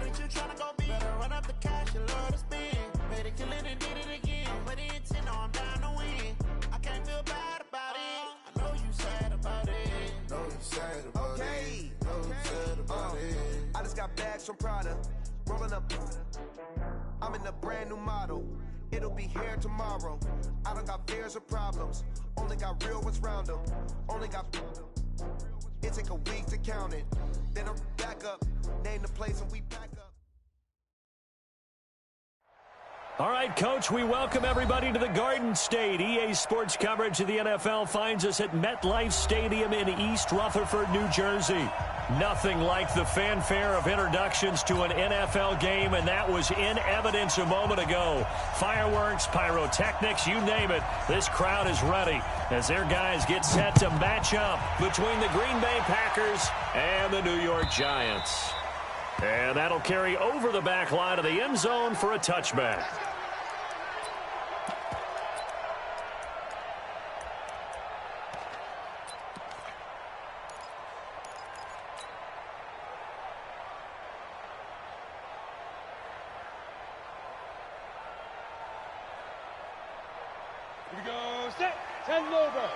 that you tryna go be. Better run up the cash, you love to spend. Made it, kill it, and did it again. But the intent, no, I'm down to win. I can't feel bad about it. I know you sad about it. Know you sad about it. Know you sad about it. I just got bags from Prada. Rolling up. I'm in a brand new model. It'll be here tomorrow. I don't got fears or problems. Only got real ones round them. Only got. It take a week to count it. Then I'm back up. Name the place and we back up. All right, Coach, we welcome everybody to the Garden State. EA Sports coverage of the NFL finds us at MetLife Stadium in East Rutherford, New Jersey. Nothing like the fanfare of introductions to an NFL game, and that was in evidence a moment ago. Fireworks, pyrotechnics, you name it. This crowd is ready as their guys get set to match up between the Green Bay Packers and the New York Giants. And that'll carry over the back line of the end zone for a touchback. Here we go, set, 10 over.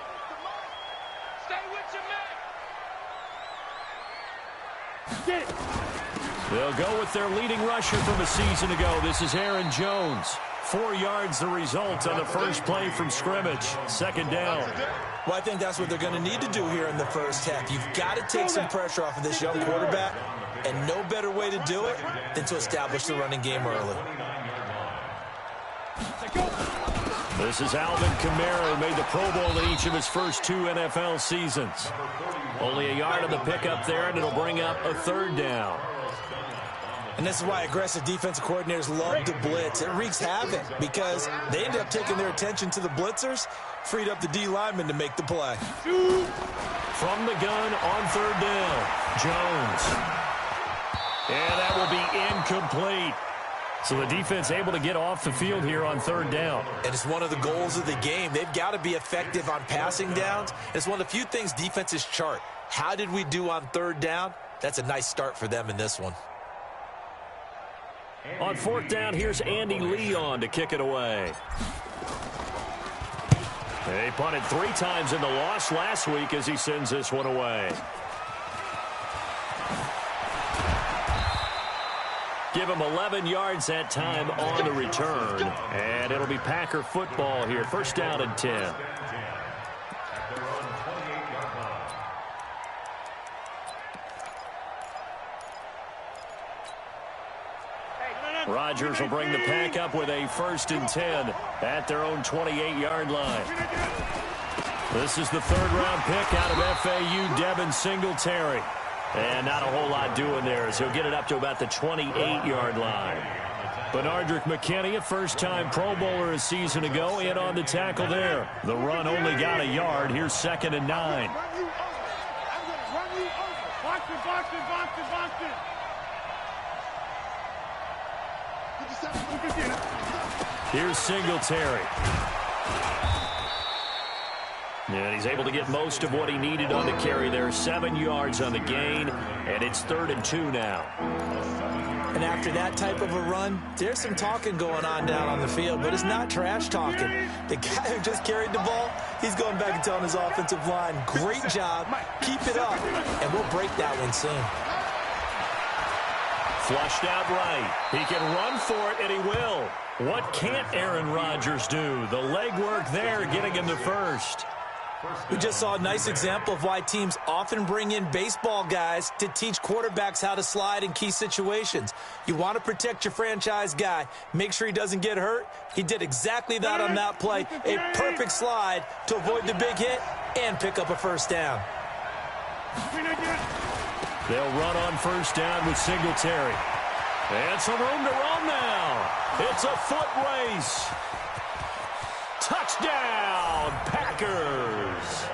Stay with your man. Get it. They'll go with their leading rusher from a season ago. This is Aaron Jones. 4 yards the result on the first play from scrimmage. Second down. Well, I think that's what they're going to need to do here in the first half. You've got to take some pressure off of this young quarterback, and no better way to do it than to establish the running game early. This is Alvin Kamara, who made the Pro Bowl in each of his first 2 NFL seasons. Only a yard on the pickup there, and it'll bring up a third down. And this is why aggressive defensive coordinators love to blitz. It wreaks havoc because they ended up taking their attention to the blitzers, freed up the D lineman to make the play. From the gun on third down, Jones. And that will be incomplete. So the defense able to get off the field here on third down. And it's one of the goals of the game. They've got to be effective on passing downs. It's one of the few things defenses chart. How did we do on third down? That's a nice start for them in this one. On fourth down, here's Andy Leon to kick it away. They punted 3 times in the loss last week as he sends this one away. Give him 11 yards that time on the return. And it'll be Packer football here. First down and 10. Rodgers will bring the Pack up with a 1st and 10 at their own 28-yard line. This is the third-round pick out of FAU, Devin Singletary. And not a whole lot doing there as he'll get it up to about the 28-yard line. Benardrick McKinney, a first-time Pro Bowler a season ago, in on the tackle there. The run only got a yard. Here's 2nd and 9. Here's Singletary. And he's able to get most of what he needed on the carry there. 7 yards on the gain, and it's 3rd and 2 now. And after that type of a run, there's some talking going on down on the field, but it's not trash talking. The guy who just carried the ball, he's going back and telling his offensive line, great job, keep it up, and we'll break that one soon. Flushed out right. He can run for it, and he will. What can't Aaron Rodgers do? The legwork there getting him the first. We just saw a nice example of why teams often bring in baseball guys to teach quarterbacks how to slide in key situations. You want to protect your franchise guy. Make sure he doesn't get hurt. He did exactly that on that play. A perfect slide to avoid the big hit and pick up a first down. They'll run on first down with Singletary. And some room to run now. It's a foot race. Touchdown, Packers.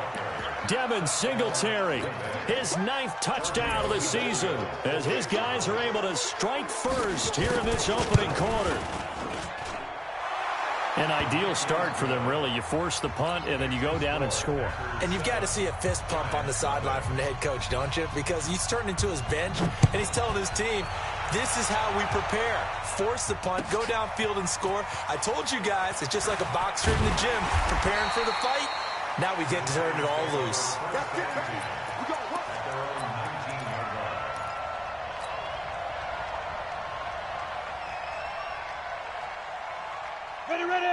Devin Singletary, his 9th touchdown of the season, as his guys are able to strike first here in this opening quarter. An ideal start for them, really. You force the punt, and then you go down and score. And you've got to see a fist pump on the sideline from the head coach, don't you? Because he's turned into his bench, and he's telling his team, this is how we prepare. Force the punt, go downfield and score. I told you guys, it's just like a boxer in the gym preparing for the fight. Now we get to turn it all loose.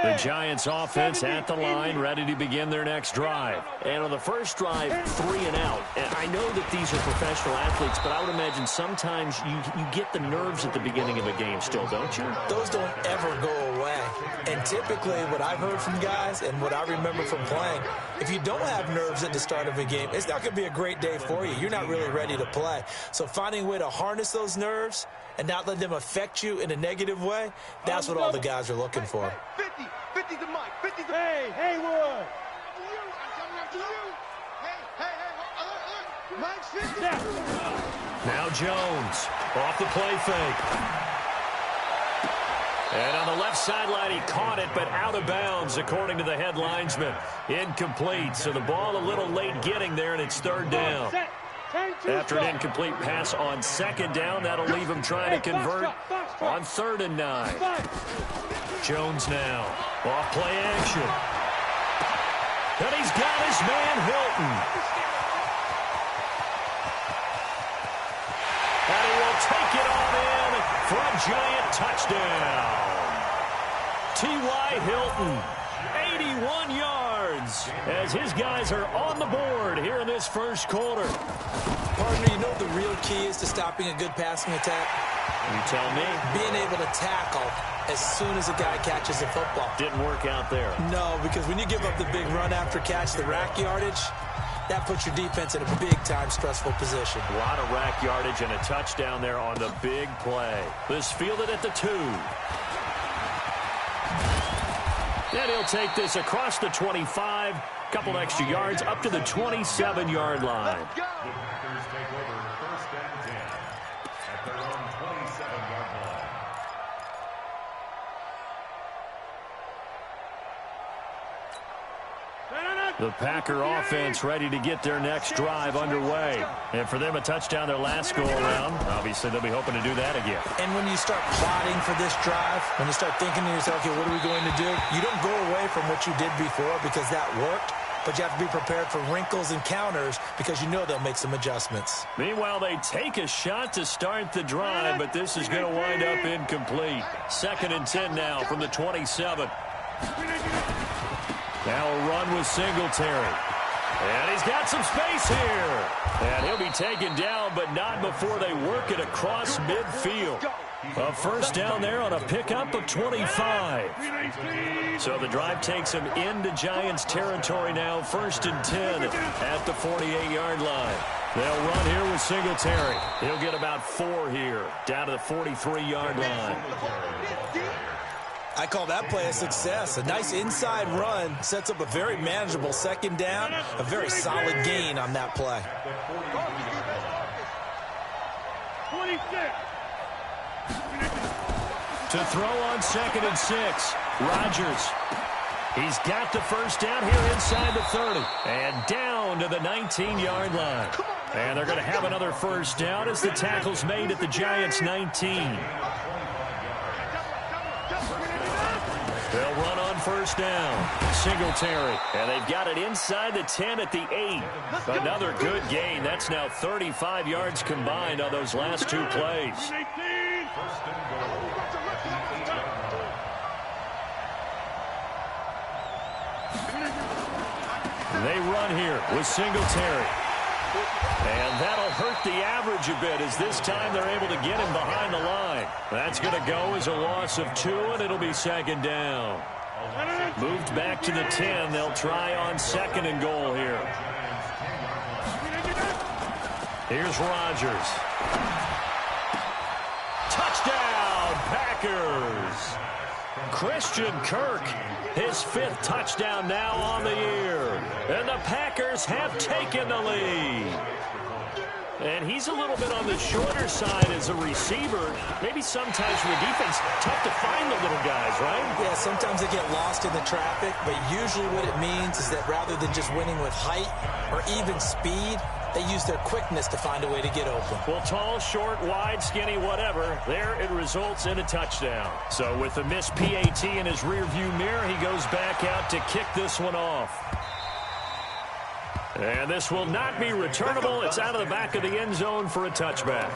The Giants offense at the line, ready to begin their next drive. And on the first drive, 3 and out. And I know that these are professional athletes, but I would imagine sometimes you get the nerves at the beginning of a game still, don't you? Those don't ever go away. And typically what I've heard from guys and what I remember from playing, if you don't have nerves at the start of a game, it's not going to be a great day for you. You're not really ready to play. So finding a way to harness those nerves and not let them affect you in a negative way, that's what all the guys are looking for. 50 to Mike. 50 to Hey, Haywood. Mike's 50. Now Jones off the play fake. And on the left sideline, he caught it, but out of bounds, according to the head linesman. Incomplete, so the ball a little late getting there, and it's 3rd down. After an incomplete pass on 2nd down, that'll leave him trying to convert on 3rd and 9. Jones now, off play action. And he's got his man Hilton. And he will take it on in for a Giant touchdown. T.Y. Hilton, 81 yards, as his guys are on the board here in this first quarter. Partner, you know what the real key is to stopping a good passing attack? You tell me. Being able to tackle as soon as a guy catches the football. Didn't work out there. No, because when you give up the big run after catch, the rack yardage, that puts your defense in a big-time stressful position. A lot of rack yardage and a touchdown there on the big play. This fielded at the 2. And he'll take this across the 25, couple extra yards up to the 27-yard line. The Packers take over 1st and 10 at their own 27-yard line. The Packer offense ready to get their next drive underway. And for them, a touchdown their last go-around. Obviously, they'll be hoping to do that again. And when you start plotting for this drive, when you start thinking to yourself, okay, what are we going to do? You don't go away from what you did before because that worked, but you have to be prepared for wrinkles and counters because you know they'll make some adjustments. Meanwhile, they take a shot to start the drive, but this is going to wind up incomplete. 2nd and 10 now from the 27. Now a run with Singletary. And he's got some space here. And he'll be taken down, but not before they work it across midfield. A first down there on a pickup of 25. So the drive takes him into Giants territory now. 1st and 10 at the 48-yard line. They'll run here with Singletary. He'll get about 4 here, down to the 43-yard line. I call that play a success. A nice inside run sets up a very manageable 2nd down, a very solid gain on that play. 26. To throw on 2nd and 6, Rodgers. He's got the first down here inside the 30. And down to the 19-yard line. And they're going to have another first down as the tackle's made at the Giants' 19. They'll run on first down. Singletary. And they've got it inside the 10 at the 8. Another good gain. That's now 35 yards combined on those last 2 plays. They run here with Singletary. And that'll hurt the average a bit as this time they're able to get him behind the line. That's going to go as a loss of 2, and it'll be 2nd down. Moved back to the 10. They'll try on 2nd and goal here. Here's Rodgers. Touchdown, Packers. Christian Kirk, his 5th touchdown now on the year. And the Packers have taken the lead. And he's a little bit on the shorter side as a receiver. Maybe sometimes for the defense, tough to find the little guys, right? Yeah, sometimes they get lost in the traffic, but usually what it means is that rather than just winning with height or even speed, they use their quickness to find a way to get open. Well, tall, short, wide, skinny, whatever, there it results in a touchdown. So with the missed PAT in his rearview mirror, he goes back out to kick this one off. And this will not be returnable. It's out of the back of the end zone for a touchback.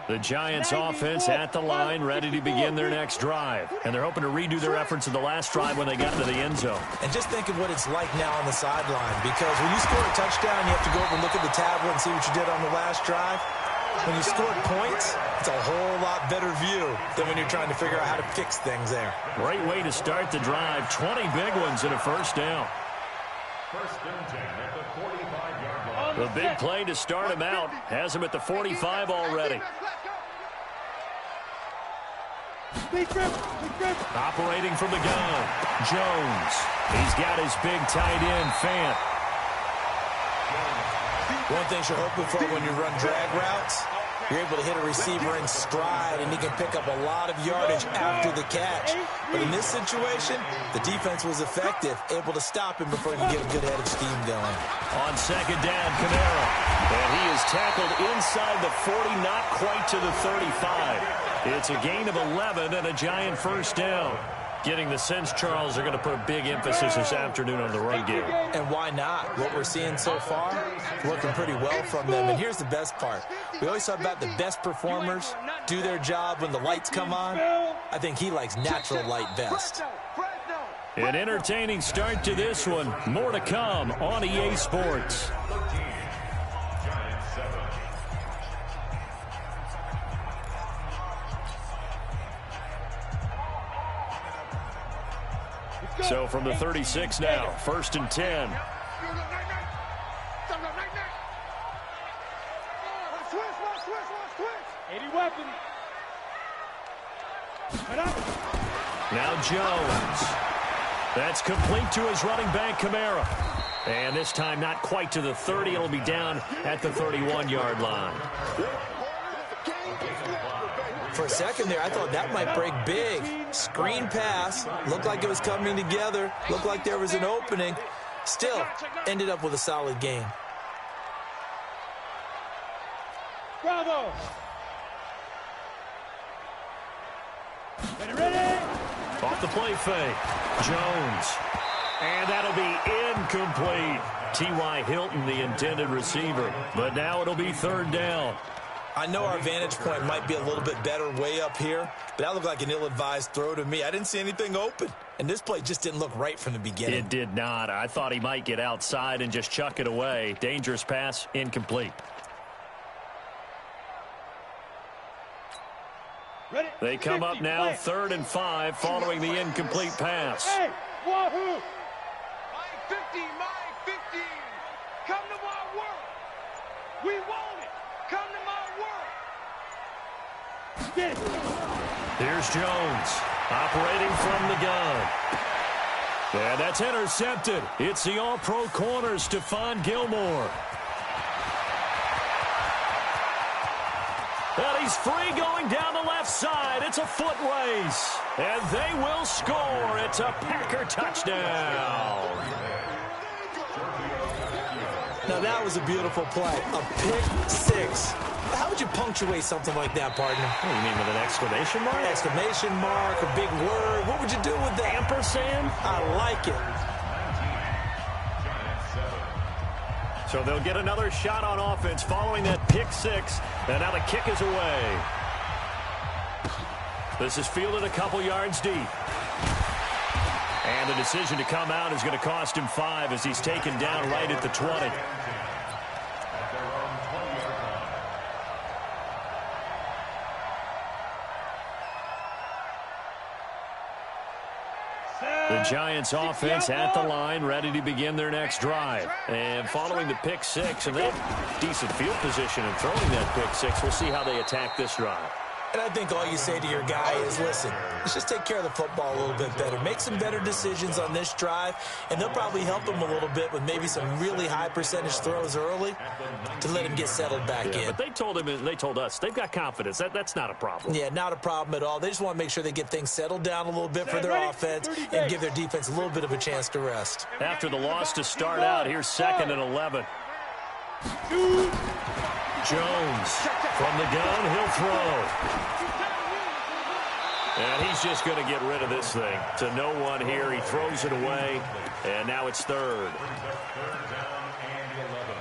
The Giants offense at the line, ready to begin their next drive. And they're hoping to redo their efforts in the last drive when they got to the end zone. And just think of what it's like now on the sideline, because when you score a touchdown, you have to go over and look at the tablet and see what you did on the last drive. When you scored points, it's a whole lot better view than when you're trying to figure out how to fix things there. Great way to start the drive. 20 big ones and a first down. First and 10 at the 45-yard line. The big play to start him out has him at the 45 already. Operating from the gun, Jones. He's got his big tight end, Fant. One thing you're hoping for when you run drag routes, you're able to hit a receiver in stride, and he can pick up a lot of yardage after the catch. But in this situation, the defense was effective, able to stop him before he could get a good head of steam going. On second down, Kamara. And he is tackled inside the 40, not quite to the 35. It's a gain of 11 and a Giant first down. Getting the sense, Charles, they're going to put a big emphasis this afternoon on the run game. And why not? What we're seeing so far, working pretty well from them. And here's the best part. We always talk about the best performers do their job when the lights come on. I think he likes natural light best. An entertaining start to this one. More to come on EA Sports. So from the 36 now, first and 10. Now Jones. That's complete to his running back, Kamara. And this time not quite to the 30. It'll be down at the 31-yard line. For a second there, I thought that might break big. Screen pass. Looked like it was coming together. Looked like there was an opening. Still, ended up with a solid game. Bravo! Ready? Off the play fake. Jones. And that'll be incomplete. T.Y. Hilton, the intended receiver. But now it'll be third down. I know our vantage point might be a little bit better way up here, but that looked like an ill-advised throw to me. I didn't see anything open, and this play just didn't look right from the beginning. It did not. I thought he might get outside and just chuck it away. Dangerous pass, incomplete. Ready? They come up now, 3rd and 5, following the incomplete pass. Hey, Wahoo! Mike 50, Mike 50. Come to my work. We want it. Come to my work. Get it. Here's Jones, operating from the gun. And that's intercepted. It's the all-pro corner, Stephon Gilmore. And he's free going down the left side. It's a foot race. And they will score. It's a Packer touchdown. Now that was a beautiful play. A pick six. How would you punctuate something like that, partner? What do you mean, with an exclamation mark? Exclamation mark, a big word. What would you do with that? Ampersand? I like it. So they'll get another shot on offense following that pick six. And now the kick is away. This is fielded a couple yards deep. And the decision to come out is going to cost him 5 as he's taken down right at the 20. The The Giants offense at the line, ready to begin their next drive. And following the pick six, and they have decent field position in throwing that pick six. We'll see how they attack this drive. And I think all you say to your guy is, listen, let's just take care of the football a little bit better. Make some better decisions on this drive, and they'll probably help him a little bit with maybe some really high percentage throws early to let him get settled back in. But they told him, and they told us, they've got confidence. That's not a problem. Yeah, not a problem at all. They just want to make sure they get things settled down a little bit for their offense and give their defense a little bit of a chance to rest. After the loss to start out, here's 2nd and 11. Jones from the gun, he'll throw. And he's just going to get rid of this thing to no one here. He throws it away, and now it's 3rd. Third down and 11.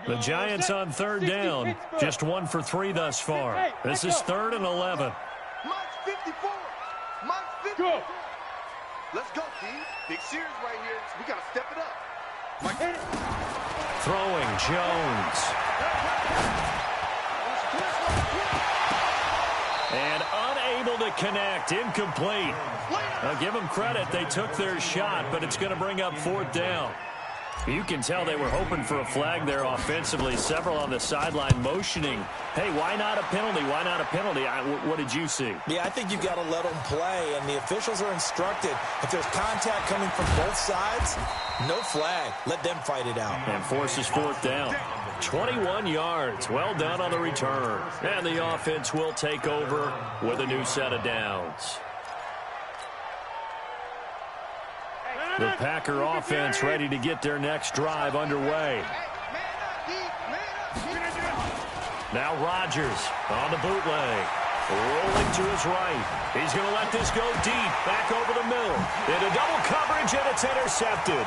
The Giants on 3rd down. Just 1 for 3 thus far. This is 3rd and 11. Mike's 54. Mike's 50. Go. Let's go, D. Big series right here. So we got to step it up. Mike. Throwing, Jones. And unable to connect. Incomplete. Now give them credit. They took their shot, but it's going to bring up 4th down. You can tell they were hoping for a flag there offensively. Several on the sideline motioning. Hey, why not a penalty? Why not a penalty? What did you see? Yeah, I think you've got to let them play, and the officials are instructed. If there's contact coming from both sides, no flag. Let them fight it out. And forces 4th down. 21 yards. Well done on the return. And the offense will take over with a new set of downs. The Packer offense ready to get their next drive underway. Now Rodgers on the bootleg. Rolling to his right. He's going to let this go deep. Back over the middle. Into double coverage, and it's intercepted.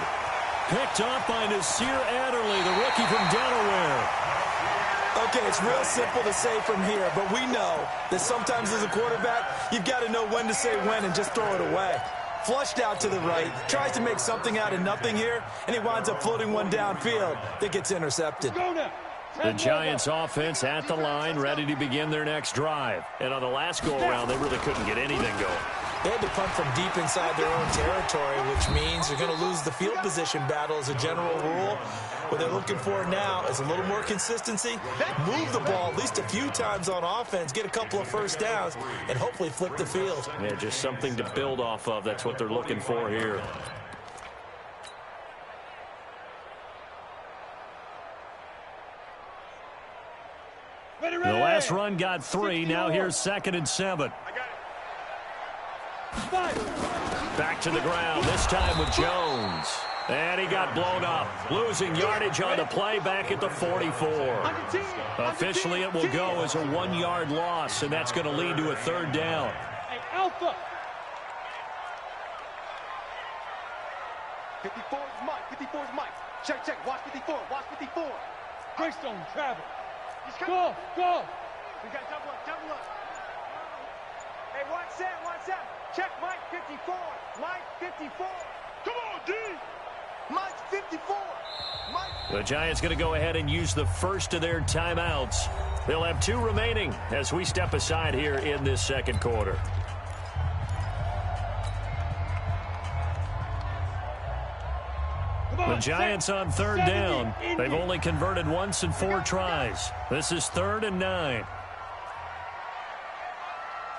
Picked off by Nasir Adderley, the rookie from Delaware. Okay, it's real simple to say from here, but we know that sometimes as a quarterback, you've got to know when to say when and just throw it away. Flushed out to the right, tries to make something out of nothing here, and he winds up floating one downfield that gets intercepted. The Giants offense at the line, ready to begin their next drive. And on the last go-around, they really couldn't get anything going. They had to punt from deep inside their own territory, which means they're going to lose the field position battle as a general rule. What they're looking for now is a little more consistency, move the ball at least a few times on offense, get a couple of first downs, and hopefully flip the field. Yeah, just something to build off of. That's what they're looking for here. The last run got 3. Now here's 2nd and 7. Back to the ground, this time with Jones. And he got blown up. Losing yardage on the play back at the 44. Officially, it will go as a 1-yard loss, and that's going to lead to a 3rd down. Hey, Alpha. 54 is Mike. 54 is Mike. Check, check. Watch 54. Watch 54. Greystone travel. Go, go. We got double up, double up. Hey, watch that, watch that. Check Mike 54. Mike 54. Come on, D. Mike 54. Mike. The Giants going to go ahead and use the first of their timeouts. They'll have 2 remaining as we step aside here in this 2nd quarter. The Giants on 3rd down. They've only converted once in 4 tries. This is 3rd and 9.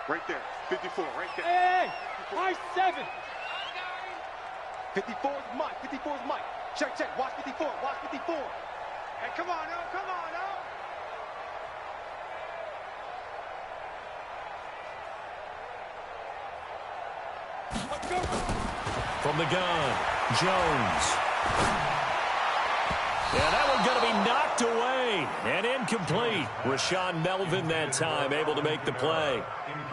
Right there. 54, right there. Hey, I 7. 54 is Mike. 54 is Mike. Check, check. Watch 54. Watch 54. Hey, come on, now. Come on, now. From the gun, Jones. Yeah, that one's going to be knocked away and incomplete. Rashaan Melvin that time able to make the play.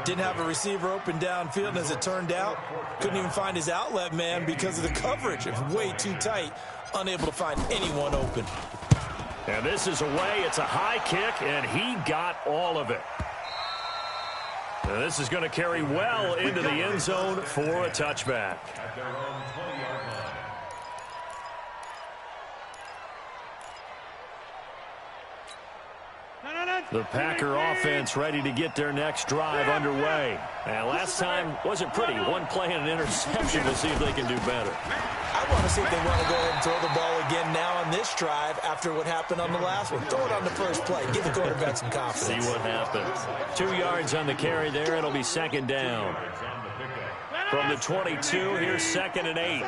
Didn't have a receiver open downfield, and as it turned out, couldn't even find his outlet man because of the coverage. It was way too tight, unable to find anyone open. And this is away. It's a high kick, and he got all of it. And this is going to carry well into the end zone for a touchback. At their own 20-yard line. The Packer offense ready to get their next drive underway. And last time wasn't pretty. One play and an interception. We'll see if they can do better. I want to see if they want to go ahead and throw the ball again now on this drive after what happened on the last one. Throw it on the first play. Give the quarterback some confidence. See what happens. 2 yards on the carry there. It'll be second down. From the 22, here's 2nd and 8.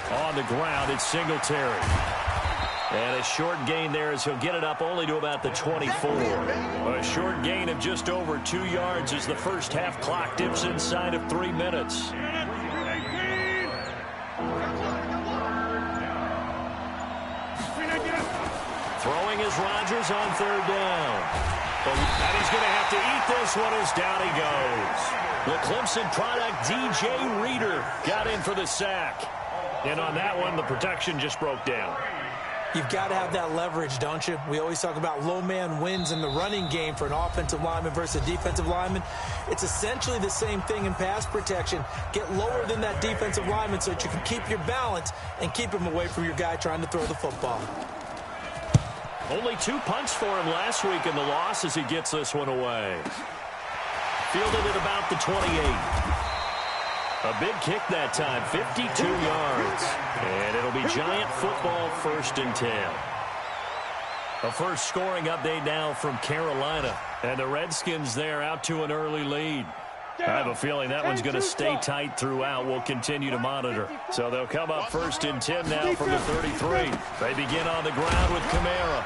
On the ground, it's Singletary. And a short gain there as he'll get it up only to about the 24. A short gain of just over 2 yards as the first half clock dips inside of 3 minutes. Throwing is Rodgers on 3rd down. And he's going to have to eat this one as down he goes. The Clemson product, DJ Reader, got in for the sack. And on that one, the protection just broke down. You've got to have that leverage, don't you? We always talk about low man wins in the running game for an offensive lineman versus a defensive lineman. It's essentially the same thing in pass protection. Get lower than that defensive lineman so that you can keep your balance and keep him away from your guy trying to throw the football. Only 2 punts for him last week in the loss as he gets this one away. Fielded at about the 28. A big kick that time, 52 yards. And it'll be Giant football, 1st and 10. A first scoring update now from Carolina. And the Redskins there out to an early lead. I have a feeling that one's going to stay tight throughout. We'll continue to monitor. So they'll come up 1st and 10 now from the 33. They begin on the ground with Kamara.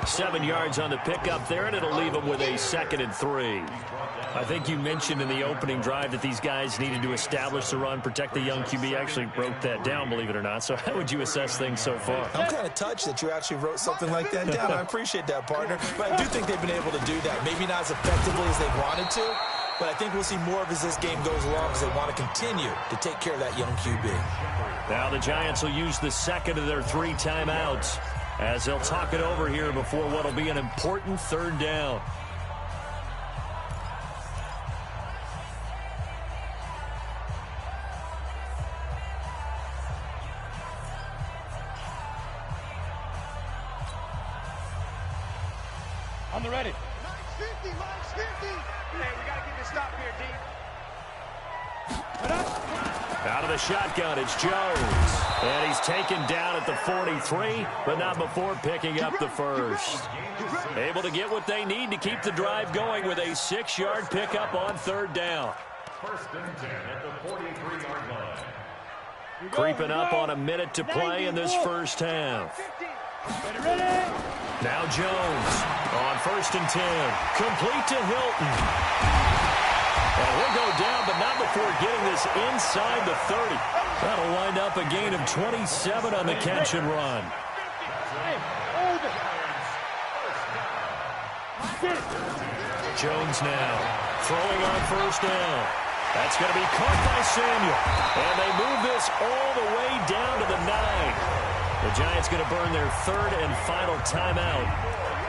7 yards on the pickup there, and it'll leave them with a 2nd and 3. I think you mentioned in the opening drive that these guys needed to establish the run, protect the young QB. Actually wrote that down, believe it or not. So how would you assess things so far? I'm kind of touched that you actually wrote something like that down. I appreciate that, partner. But I do think they've been able to do that. Maybe not as effectively as they wanted to, but I think we'll see more of as this game goes along because they want to continue to take care of that young QB. Now the Giants will use the 2nd of their 3 timeouts as they'll talk it over here before what will be an important 3rd down. On the ready. Mike's 50, Mike's 50. Hey, we got to get this stop here, D. Out of the shotgun, it's Jones. And he's taken down at the 43, but not before picking up the 1st. Able to get what they need to keep the drive going with a 6-yard pickup on 3rd down. 1st and 10 at the 43-yard line. Creeping up on a minute to play in this first half. Now Jones on 1st and 10. Complete to Hilton. And he'll go down, but not before getting this inside the 30. That'll wind up a gain of 27 on the catch and run. Jones now throwing on 1st down. That's going to be caught by Samuel. And they move this all the way down to the 9. The Giants going to burn their 3rd and final timeout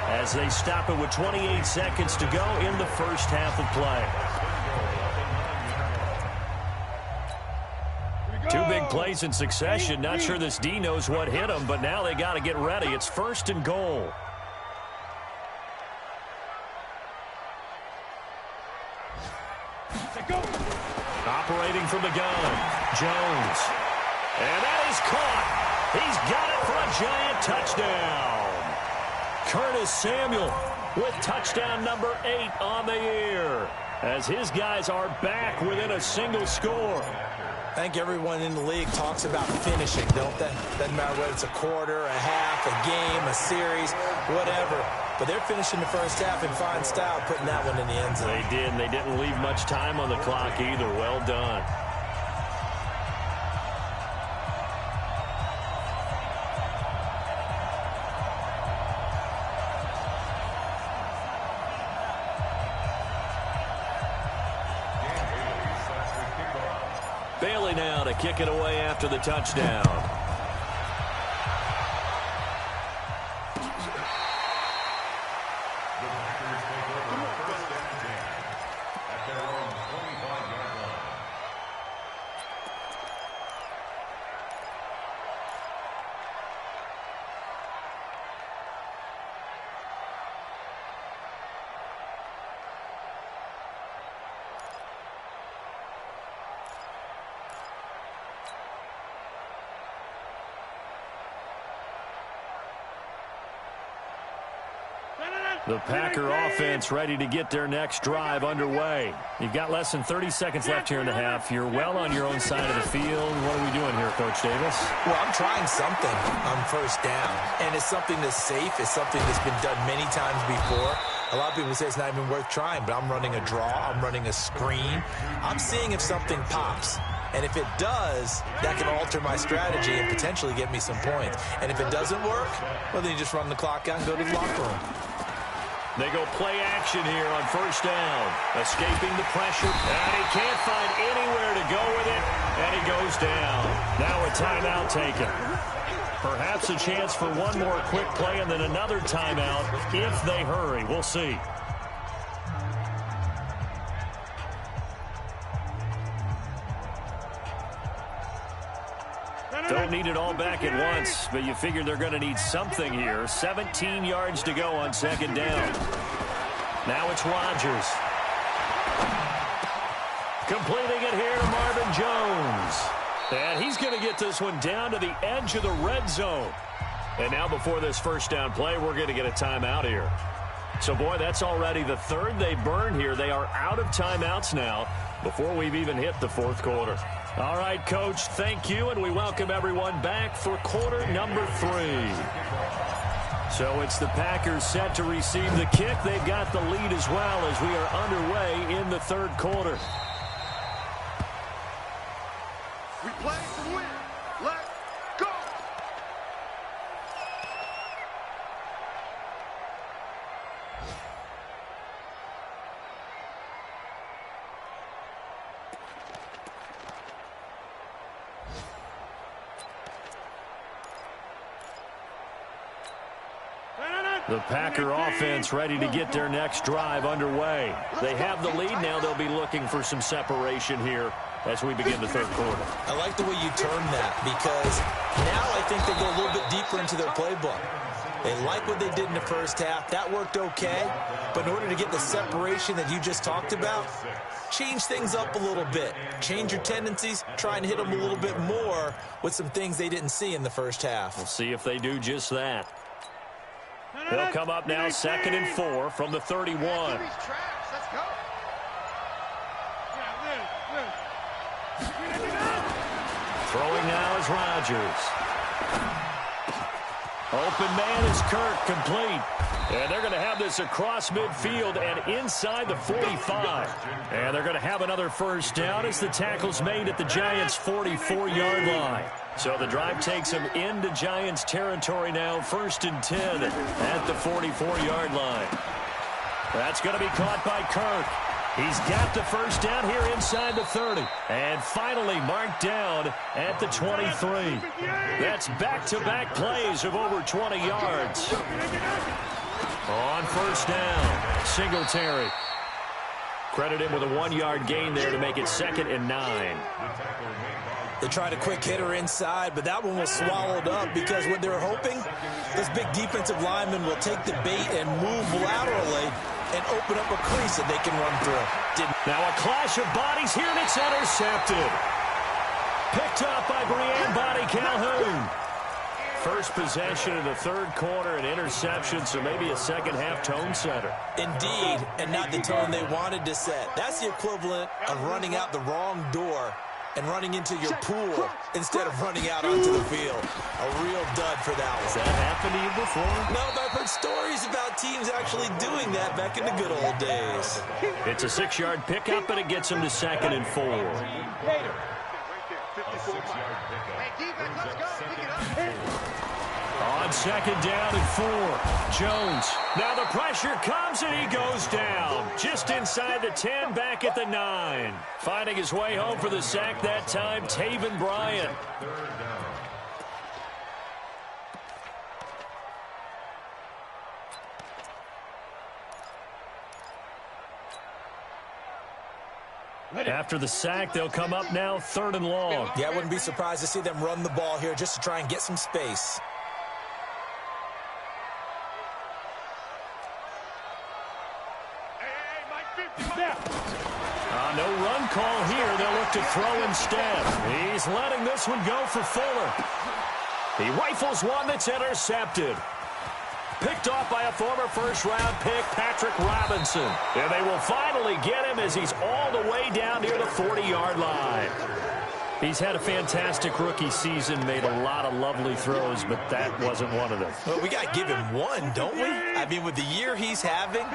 as they stop it with 28 seconds to go in the first half of play. 2 big plays in succession. Not sure this D knows what hit him, but now they got to get ready. It's 1st and goal. Operating from the gun, Jones. And that is caught. He's got it for a Giant touchdown. Curtis Samuel with touchdown number 8 on the year as his guys are back within a single score. I think everyone in the league talks about finishing, don't they? Doesn't matter whether it's a quarter, a half, a game, a series, whatever. But they're finishing the first half in fine style, putting that one in the end zone. They did, and they didn't leave much time on the clock either. Well done. Bailey now to kick it away after the touchdown. The Packer offense ready to get their next drive underway. You've got less than 30 seconds left here in the half. You're well on your own side of the field. What are we doing here, Coach Davis? Well, I'm trying something on first down, and it's something that's safe. It's something that's been done many times before. A lot of people say it's not even worth trying, but I'm running a draw. I'm running a screen. I'm seeing if something pops. And if it does, that can alter my strategy and potentially get me some points. And if it doesn't work, well, then you just run the clock out and go to the locker room. They go play action here on first down. Escaping the pressure. And he can't find anywhere to go with it. And he goes down. Now a timeout taken. Perhaps a chance for one more quick play and then another timeout if they hurry. We'll see. Don't need it all back at once, but you figure they're going to need something here. 17 yards to go on second down. Now it's Rodgers. Completing it here to Marvin Jones. And he's going to get this one down to the edge of the red zone. And now before this first down play, we're going to get a timeout here. So, boy, that's already the third they burn here. They are out of timeouts now before we've even hit the fourth quarter. All right, Coach, thank you, and we welcome everyone back for quarter number 3. So it's the Packers set to receive the kick. They've got the lead as well as we are underway in the third quarter. We play to win. Let's go. The Packer offense ready to get their next drive underway. They have the lead now. They'll be looking for some separation here as we begin the third quarter. I like the way you term that because now I think they go a little bit deeper into their playbook. They like what they did in the first half. That worked okay. But in order to get the separation that you just talked about, change things up a little bit. Change your tendencies. Try and hit them a little bit more with some things they didn't see in the first half. We'll see if they do just that. They'll come up now 2nd and 4 from the 31. Throwing now is Rodgers. Open man is Kirk, complete. And they're going to have this across midfield and inside the 45. And they're going to have another first down as the tackle's made at the Giants' 44-yard line. So the drive takes them into Giants territory now, 1st and 10 at the 44-yard line. That's going to be caught by Kirk. He's got the first down here inside the 30. And finally marked down at the 23. That's back-to-back plays of over 20 yards. On first down, Singletary. Credit him with a 1-yard gain there to make it 2nd and 9. They tried a quick hitter inside, but that one was swallowed up because what they're hoping, this big defensive lineman will take the bait and move laterally and open up a crease that they can run through. Now a clash of bodies here, and it's intercepted. Picked up by Brian Body Calhoun. First possession of the third quarter, an interception, so maybe a second-half tone setter. Indeed, and not the tone they wanted to set. That's the equivalent of running out the wrong door and running into your pool instead of running out onto the field. A real dud for that one. Has that happened to you before? No, but I've heard stories about teams actually doing that back in the good old days. It's a 6-yard pickup, and it gets them to 2nd and 4. On 2nd down and 4, Jones. Now the pressure comes, and he goes down. Just inside the 10, back at the 9. Finding his way home for the sack that time, Taven Bryan. After the sack, they'll come up now 3rd and long. Yeah, I wouldn't be surprised to see them run the ball here just to try and get some space. No run call here. They'll look to throw instead. He's letting this one go for Fuller. He rifles one that's intercepted. Picked off by a former first-round pick, Patrick Robinson. And they will finally get him as he's all the way down near the 40-yard line. He's had a fantastic rookie season, made a lot of lovely throws, but that wasn't one of them. Well, we got to give him one, don't we? I mean, with the year he's having,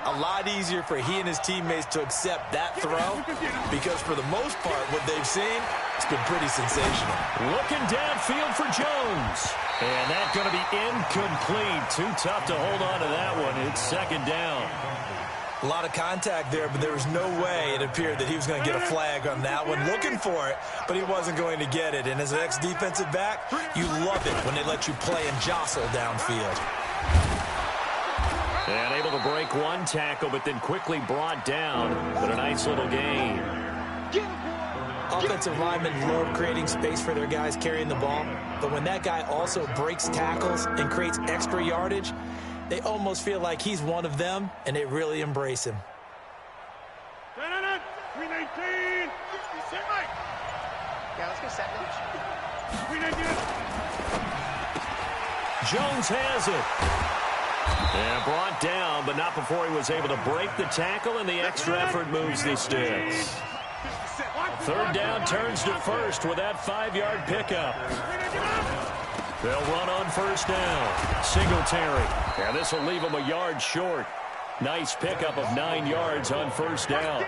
a lot easier for he and his teammates to accept that throw because for the most part, what they've seen, it's been pretty sensational. Looking downfield for Jones. And that's going to be incomplete. Too tough to hold on to that one. It's second down. A lot of contact there, but there was no way it appeared that he was going to get a flag on that one. Looking for it, but he wasn't going to get it. And as an ex-defensive back, you love it when they let you play and jostle downfield. And able to break one tackle, but then quickly brought down. But a nice little gain. Offensive linemen love creating space for their guys carrying the ball. But when that guy also breaks tackles and creates extra yardage, they almost feel like he's one of them, and they really embrace him. 319. Yeah, let's go second. 319. Jones has it. And brought down, but not before he was able to break the tackle, and the extra effort moves the sticks. Third down turns to first with that 5-yard pickup. They'll run on first down. Singletary. And this will leave him a yard short. Nice pickup of 9 yards on first down.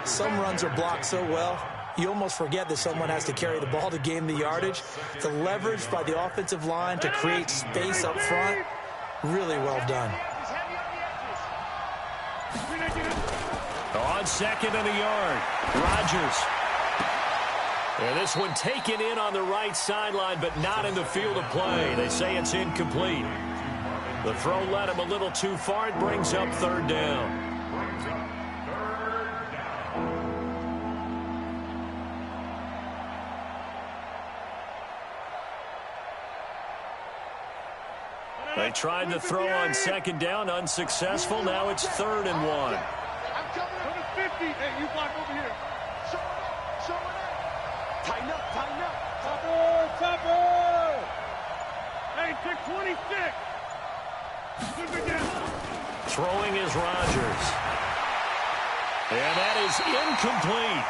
Some runs are blocked so well, you almost forget that someone has to carry the ball to gain the yardage. The leverage by the offensive line to create space up front, really well done. On second and a yard, Rodgers. And this one taken in on the right sideline, but not in the field of play. They say it's incomplete. The throw led him a little too far. It brings up third down. They tried to throw on second down, unsuccessful. Now it's 3rd and 1. I'm coming. 50. Hey, you block over here. Show it up. Tighten up, tighten up. Topper. Hey, pick 26. Look again. Throwing is Rodgers. And that is incomplete.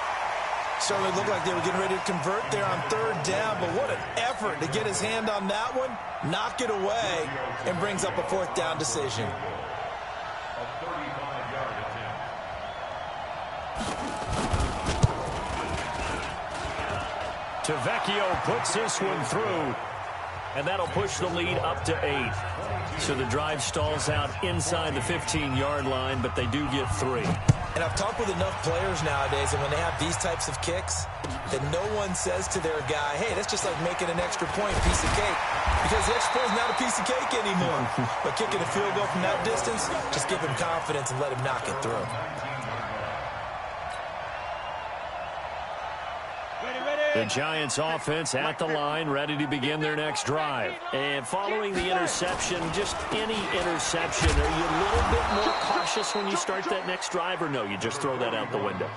Certainly looked like they were getting ready to convert there on 3rd down, but what an effort to get his hand on that one, knock it away, and brings up a 4th down decision. Tavecchio puts this one through, and that'll push the lead up to 8. So the drive stalls out inside the 15-yard line, but they do get 3. And I've talked with enough players nowadays, and when they have these types of kicks, that no one says to their guy, hey, that's just like making an extra point, piece of cake. Because the extra point is not a piece of cake anymore. But kicking a field goal from that distance, just give him confidence and let him knock it through. The Giants offense at the line, ready to begin their next drive. And following the interception, just any interception, are you a little bit more cautious when you start that next drive, or no, you just throw that out the window?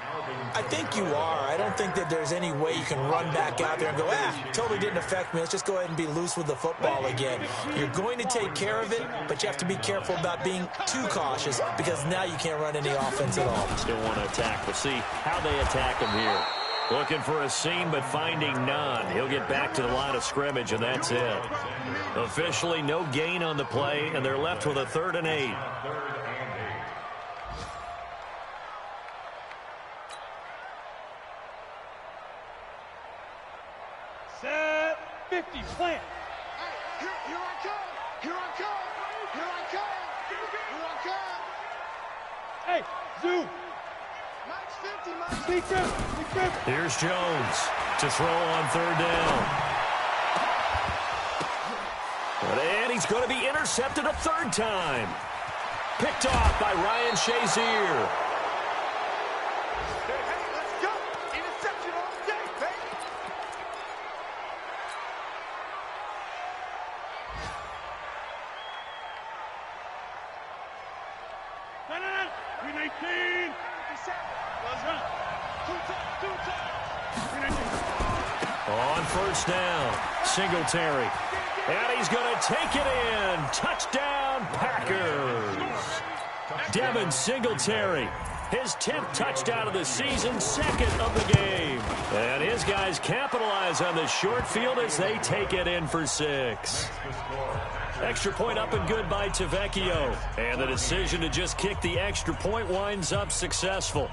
I think you are. I don't think that there's any way you can run back out there and go, totally didn't affect me. Let's just go ahead and be loose with the football again. You're going to take care of it, but you have to be careful about being too cautious because now you can't run any offense at all. Still want to attack. We'll see how they attack him here. Looking for a seam, but finding none. He'll get back to the line of scrimmage, and that's it. Officially no gain on the play, and they're left with a 3rd and 8. Set 50. Plant. Here I come. Here I come. Here I come. Here I come. Hey, zoom. Mike's 50, Mike's Sneak grip. Here's Jones to throw on 3rd down. And he's going to be intercepted a 3rd time. Picked off by Ryan Shazier. Hey, let's go. Interception all day, baby. No. 319. 57. Let's run. Two times. 319. On first down, Singletary. And he's going to take it in. Touchdown, Packers. Devin Singletary. His 10th touchdown of the season, 2nd of the game. And his guys capitalize on the short field as they take it in for 6. Extra point up and good by Tavecchio. And the decision to just kick the extra point winds up successful.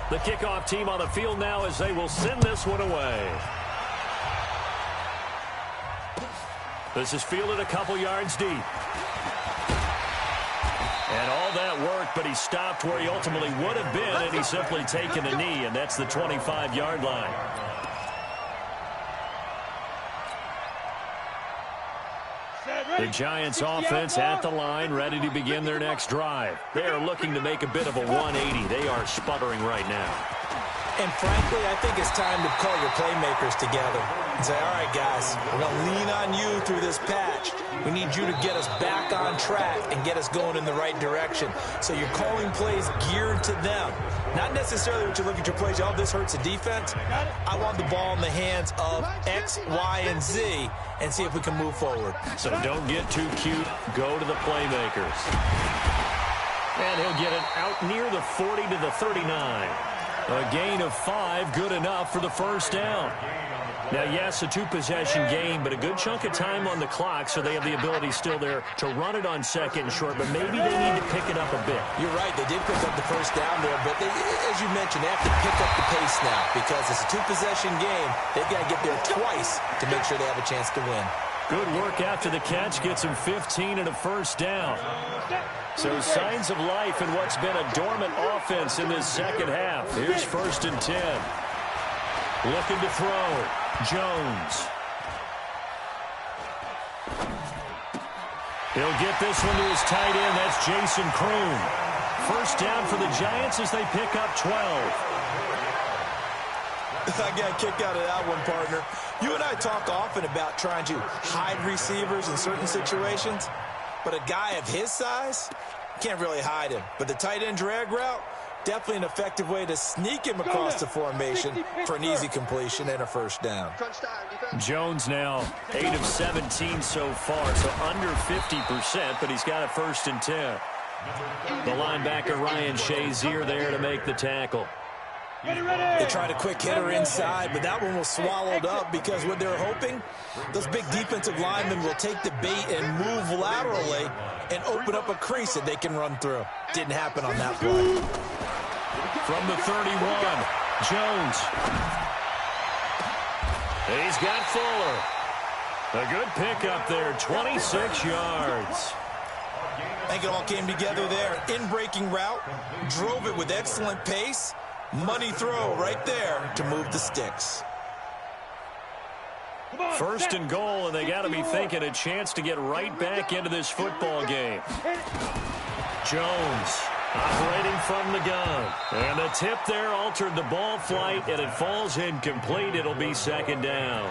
The kickoff team on the field now as they will send this one away. This is fielded a couple yards deep. And all that work, but he stopped where he ultimately would have been, and he's simply taken a knee, and that's the 25-yard line. The Giants offense at the line, ready to begin their next drive. They are looking to make a bit of a 180. They are sputtering right now. And frankly, I think it's time to call your playmakers together and say, all right, guys, we're going to lean on you through this patch. We need you to get us back on track and get us going in the right direction. So you're calling plays geared to them. Not necessarily what you look at your plays, oh, this hurts the defense. I want the ball in the hands of X, Y, and Z and see if we can move forward. So don't get too cute. Go to the playmakers. And he'll get it out near the 40 to the 39. A gain of 5, good enough for the first down. Now, yes, a 2-possession game, but a good chunk of time on the clock, so they have the ability still there to run it on 2nd and short, but maybe they need to pick it up a bit. You're right. They did pick up the first down there, but as you mentioned, they have to pick up the pace now because it's a 2-possession game. They've got to get there twice to make sure they have a chance to win. Good work after the catch. Gets him 15 and a first down. So signs of life in what's been a dormant offense in this second half. Here's 1st and 10. Looking to throw. Jones. He'll get this one to his tight end. That's Jason Kroon. First down for the Giants as they pick up 12. I got a kick out of that one, partner. You and I talk often about trying to hide receivers in certain situations, but a guy of his size, can't really hide him. But the tight end drag route, definitely an effective way to sneak him across the formation for an easy completion and a first down. Jones now 8 of 17 so far, so under 50%, but he's got a 1st and 10. The linebacker Ryan Shazier there to make the tackle. They tried a quick hitter inside, but that one was swallowed up because what they're hoping, those big defensive linemen will take the bait and move laterally and open up a crease that they can run through. Didn't happen on that play. From the 31, Jones. He's got Fuller. A good pickup there, 26 yards. I think it all came together there. In-breaking route, drove it with excellent pace. Money throw right there to move the sticks. 1st and goal, and they got to be thinking a chance to get right back into this football game. Jones operating from the gun. And the tip there altered the ball flight, and it falls incomplete. It'll be 2nd down.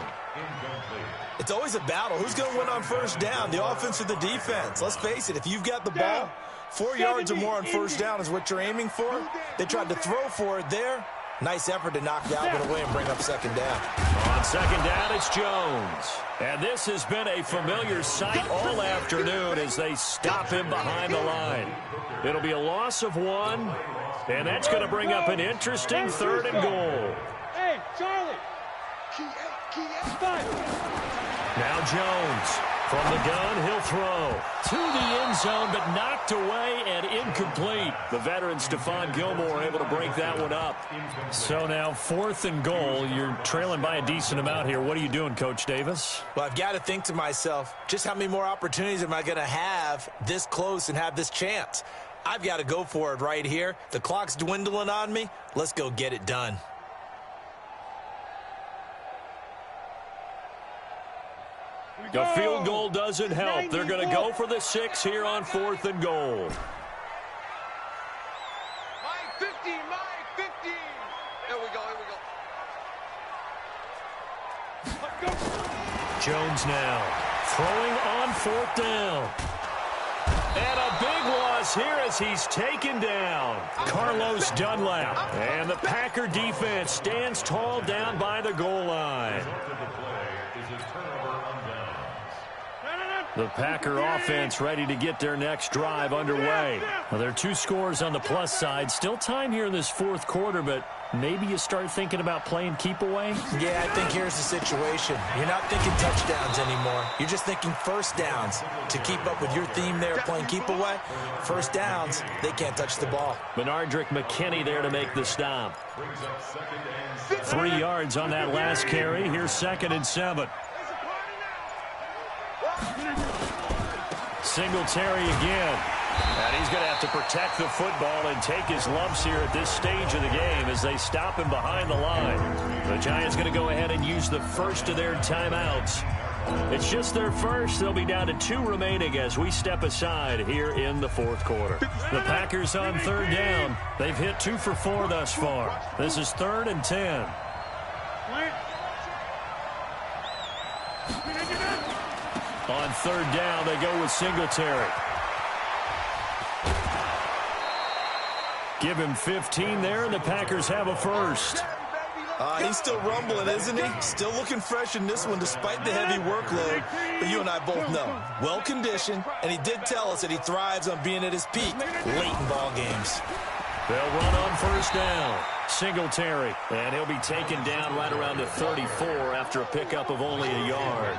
It's always a battle. Who's going to win on first down, the offense or the defense? Let's face it, if you've got the ball, 4 yards or more on first down is what you're aiming for. They tried to throw for it there. Nice effort to knock the Albert away and bring up 2nd down. On 2nd down, it's Jones. And this has been a familiar sight all afternoon as they stop him behind the line. It'll be a loss of 1, and that's going to bring up an interesting 3rd and goal. Hey, Charlie. Now Jones. From the gun, he'll throw to the end zone, but knocked away and incomplete. The veteran Stephon Gilmore able to break that one up. So now 4th and goal. You're trailing by a decent amount here. What are you doing, Coach Davis? Well, I've got to think to myself, just how many more opportunities am I going to have this close and have this chance? I've got to go for it right here. The clock's dwindling on me. Let's go get it done. The field goal doesn't help. They're going to go for the 6 here on 4th and goal. My 50, my 50. Here we go, here we go. Jones now throwing on 4th down. And a big loss here as he's taken down. Carlos Dunlap. And the Packer defense stands tall down by the goal line. The Packer offense ready to get their next drive underway. Well, there are 2 scores on the plus side. Still time here in this fourth quarter, but maybe you start thinking about playing keep away? Yeah, I think here's the situation. You're not thinking touchdowns anymore. You're just thinking first downs. To keep up with your theme there playing keep away, first downs, they can't touch the ball. Benardrick McKinney there to make the stop. 3 yards on that last carry. Here's 2nd and 7. Singletary again. And he's going to have to protect the football and take his lumps here at this stage of the game as they stop him behind the line. The Giants going to go ahead and use the first of their timeouts. It's just their first. They'll be down to 2 remaining as we step aside here in the fourth quarter. The Packers on 3rd down. They've hit 2 for 4 thus far. This is 3rd and 10. On 3rd down, they go with Singletary. Give him 15 there, and the Packers have a first. He's still rumbling, isn't he? Still looking fresh in this one despite the heavy workload. But you and I both know, well-conditioned, and he did tell us that he thrives on being at his peak late in ball games. They'll run on 1st down. Singletary, and he'll be taken down right around the 34 after a pickup of only a yard.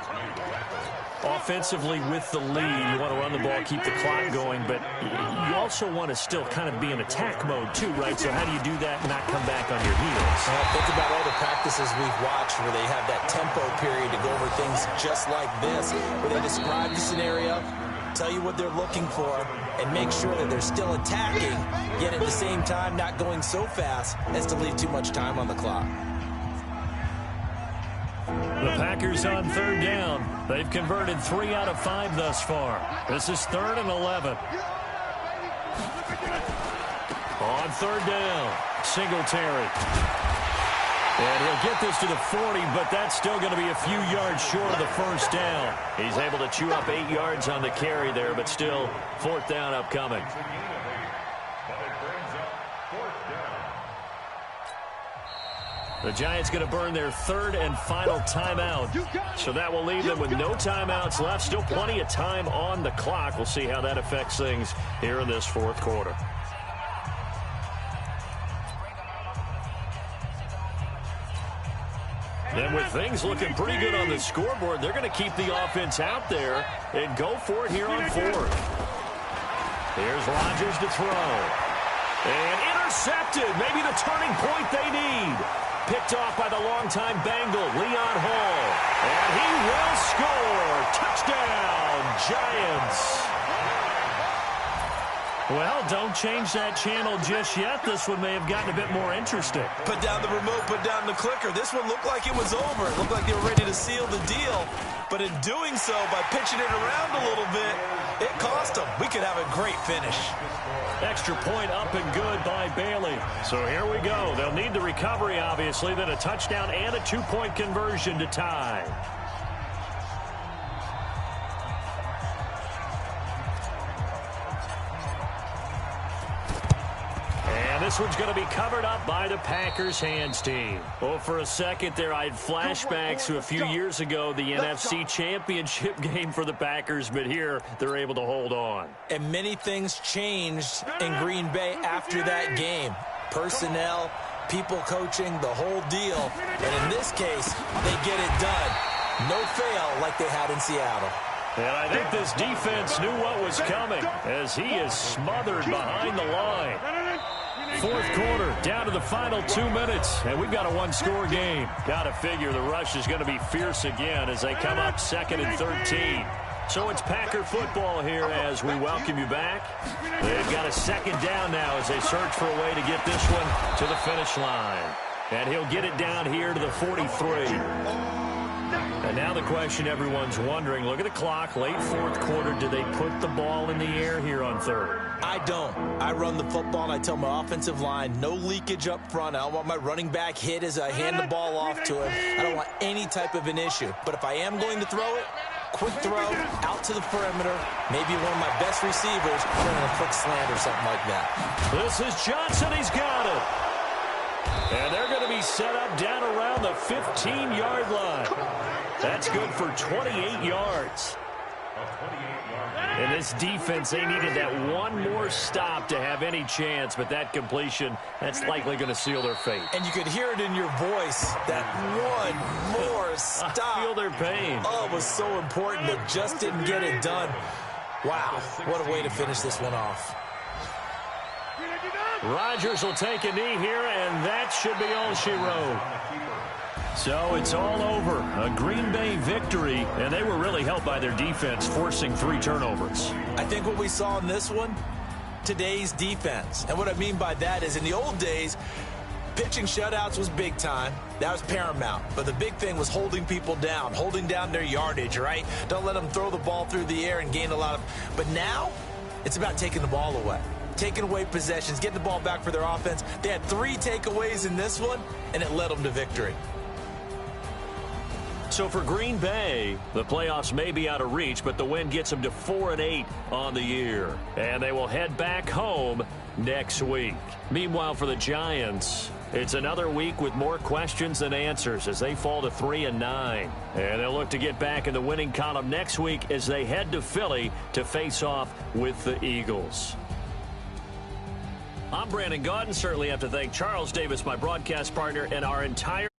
Offensively with the lead, you want to run the ball, keep the clock going, but you also want to still kind of be in attack mode too, right? So how do you do that and not come back on your heels? Think about all the practices we've watched where they have that tempo period to go over things just like this, where they describe the scenario, tell you what they're looking for, and make sure that they're still attacking, yet at the same time not going so fast as to leave too much time on the clock. The Packers on 3rd down. They've converted 3 out of 5 thus far. This is 3rd and 11. On 3rd down, Singletary. And he'll get this to the 40, but that's still going to be a few yards short of the first down. He's able to chew up 8 yards on the carry there, but still 4th down upcoming. The Giants going to burn their 3rd and final timeout. So that will leave them with no timeouts left. Still plenty of time on the clock. We'll see how that affects things here in this fourth quarter. And with things looking pretty good on the scoreboard, they're going to keep the offense out there and go for it here on 4th. Here's Rodgers to throw. And intercepted. Maybe the turning point they need. Picked off by the longtime Bengal, Leon Hall. And he will score. Touchdown, Giants. Well, don't change that channel just yet. This one may have gotten a bit more interesting. Put down the remote, put down the clicker. This one looked like it was over. It looked like they were ready to seal the deal. But in doing so, by pitching it around a little bit, it cost them. We could have a great finish. Extra point up and good by Bailey. So here we go. They'll need the recovery, obviously, then a touchdown and a 2-point conversion to tie. This one's going to be covered up by the Packers hands team. Well, for a second there, I had flashbacks to a few years ago, the NFC Championship game for the Packers, but here they're able to hold on. And many things changed in Green Bay after that game. Personnel, people coaching, the whole deal. And in this case, they get it done. No fail like they had in Seattle. And I think this defense knew what was coming as he is smothered behind the line. Fourth quarter, down to the final 2 minutes, and we've got a 1-score game. Got to figure the rush is going to be fierce again as they come up 2nd and 13. So it's Packer football here as we welcome you back. They've got a 2nd down now as they search for a way to get this one to the finish line. And he'll get it down here to the 43. And now the question everyone's wondering, look at the clock, late fourth quarter, do they put the ball in the air here on 3rd? I don't. I run the football and I tell my offensive line, no leakage up front. I don't want my running back hit as I hand the ball off to him. I don't want any type of an issue. But if I am going to throw it, Quick throw out to the perimeter. Maybe one of my best receivers running a quick slant or something like that. This is Johnson. He's got it. And they're going to be set up down around the 15-yard line. That's good for 28 yards. And this defense, they needed that one more stop to have any chance, but that completion, that's likely going to seal their fate. And you could hear it in your voice, that one more stop. I feel their pain. Oh, it was so important. They just didn't get it done. Wow, what a way to finish this one off. Rodgers will take a knee here, and that should be all she wrote. So it's all over. A Green Bay victory, and they were really helped by their defense, forcing 3 turnovers. I think what we saw in this one, today's defense. And what I mean by that is in the old days, pitching shutouts was big time. That was paramount. But the big thing was holding people down, holding down their yardage, right? Don't let them throw the ball through the air and gain a lot of... But now, it's about taking the ball away. Taking away possessions, getting the ball back for their offense. They had 3 takeaways in this one, and it led them to victory. So for Green Bay, the playoffs may be out of reach, but the win gets them to 4-8 on the year. And they will head back home next week. Meanwhile, for the Giants, it's another week with more questions than answers as they fall to 3-9. And they'll look to get back in the winning column next week as they head to Philly to face off with the Eagles. I'm Brandon Gaudin. Certainly have to thank Charles Davis, my broadcast partner, and our entire